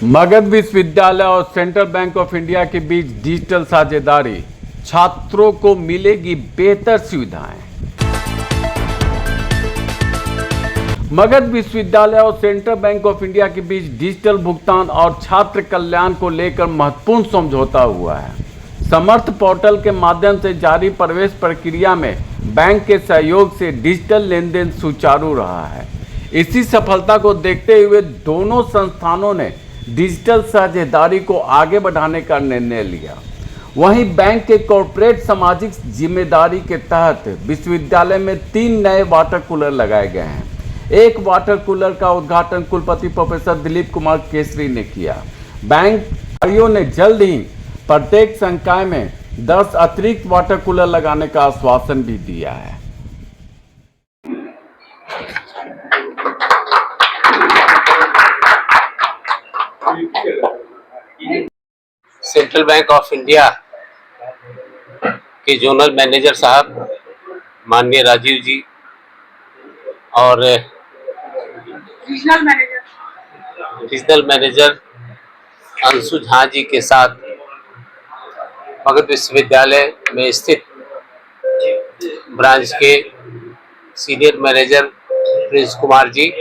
मगध विश्वविद्यालय और central bank of India के बीच डिजिटल साझेदारी, छात्रों को मिलेगी बेहतर सुविधाएं। मगध विश्वविद्यालय और सेंट्रल बैंक ऑफ इंडिया के बीच डिजिटल भुगतान और छात्र कल्याण को लेकर महत्वपूर्ण समझौता हुआ है। समर्थ पोर्टल के माध्यम से जारी प्रवेश प्रक्रिया में बैंक के सहयोग से डिजिटल लेन देन सुचारू रहा है। इसी सफलता को देखते हुए दोनों संस्थानों ने डिजिटल साझेदारी को आगे बढ़ाने का निर्णय लिया। वहीं बैंक के कॉर्पोरेट सामाजिक जिम्मेदारी के तहत विश्वविद्यालय में 3 नए वाटर कूलर लगाए गए हैं। एक वाटर कूलर का उद्घाटन कुलपति प्रोफेसर दिलीप कुमार केसरी ने किया। बैंक अधिकारियों ने जल्द ही प्रत्येक संकाय में 10 अतिरिक्त वाटर कूलर लगाने का आश्वासन भी दिया है। सेंट्रल बैंक ऑफ इंडिया के जोनल मैनेजर साहब माननीय राजीव जी और रीजनल मैनेजर अंशु झा जी के साथ मगध विश्वविद्यालय में स्थित ब्रांच के senior manager Prince Kumar ji,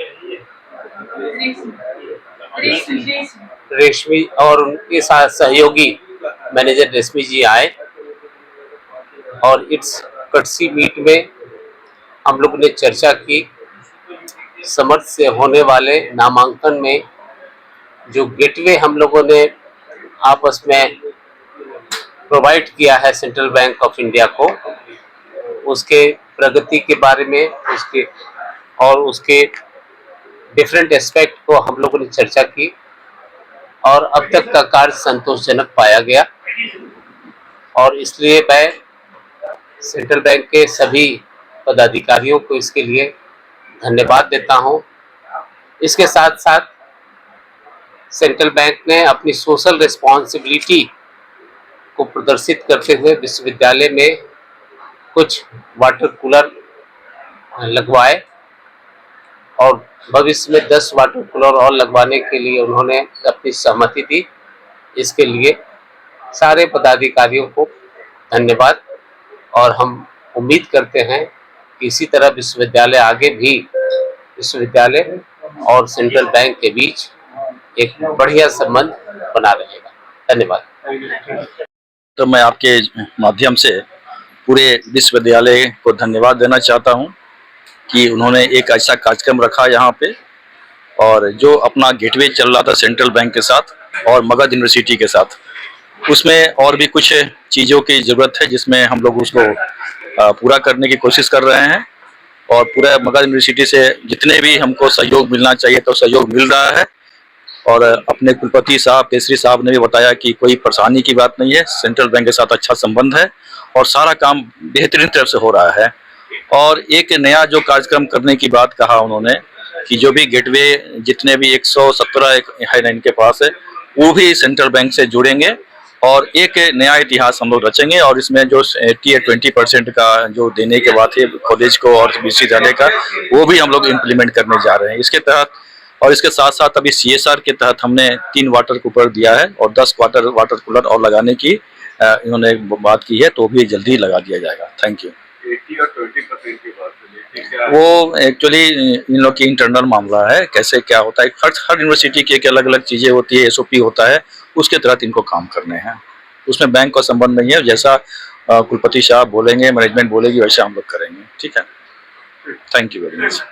रेशमी और उनके साथ सहयोगी मैनेजर रेशमी जी आए और इट्स कटसी मीट में हम लोग ने चर्चा की। समर्थ से होने वाले नामांकन में जो गेटवे हम लोगों ने आपस में प्रोवाइड किया है सेंट्रल बैंक ऑफ इंडिया को, उसके प्रगति के बारे में उसके डिफरेंट एस्पेक्ट को हम लोगों ने चर्चा की और अब तक का कार्य संतोषजनक पाया गया और इसलिए मैं सेंट्रल बैंक के सभी पदाधिकारियों को इसके लिए धन्यवाद देता हूं। इसके साथ साथ सेंट्रल बैंक ने अपनी सोशल रिस्पॉन्सिबिलिटी को प्रदर्शित करते हुए विश्वविद्यालय में कुछ वाटर कूलर लगवाए और भविष्य में 10 वाटर कूलर और लगवाने के लिए उन्होंने अपनी सहमति दी। इसके लिए सारे पदाधिकारियों को धन्यवाद और हम उम्मीद करते हैं कि इसी तरह विश्वविद्यालय और सेंट्रल बैंक के बीच एक बढ़िया संबंध बना रहेगा। धन्यवाद। तो मैं आपके माध्यम से पूरे विश्वविद्यालय को धन्यवाद देना चाहता हूं कि उन्होंने एक ऐसा कार्यक्रम रखा यहाँ पे और जो अपना गेटवे चल रहा था सेंट्रल बैंक के साथ और मगध यूनिवर्सिटी के साथ, उसमें और भी कुछ चीज़ों की ज़रूरत है जिसमें हम लोग उसको पूरा करने की कोशिश कर रहे हैं और पूरा मगध यूनिवर्सिटी से जितने भी हमको सहयोग मिलना चाहिए तो सहयोग मिल रहा है। और अपने कुलपति साहब केसरी साहब ने भी बताया कि कोई परेशानी की बात नहीं है, सेंट्रल बैंक के साथ अच्छा संबंध है और सारा काम बेहतरीन तरह से हो रहा है। और एक नया जो कार्यक्रम करने की बात कहा उन्होंने कि जो भी गेटवे जितने भी 117 है ना इनके पास है, वो भी सेंट्रल बैंक से जुड़ेंगे और एक नया इतिहास हम लोग रचेंगे और इसमें जो 20% का जो देने के बाद है कॉलेज को और विश्वविद्यालय का, वो भी हम लोग इम्प्लीमेंट करने जा रहे हैं इसके तहत। और इसके साथ साथ अभी CSR के तहत हमने 3 वाटर कूलर दिया है और 10 वाटर कूलर और लगाने की इन्होंने बात की है, तो भी जल्दी लगा दिया जाएगा। Thank you. 80 और 20% की बात है, वो एक्चुअली इन लोग की इंटरनल मामला है, कैसे क्या होता है। हर यूनिवर्सिटी की एक अलग अलग चीज़ें होती है, SOP होता है, उसके तहत इनको काम करने हैं। उसमें बैंक का संबंध नहीं है, जैसा कुलपति साहब बोलेंगे, मैनेजमेंट बोलेगी वैसा हम लोग करेंगे। ठीक है, थैंक यू वेरी मच।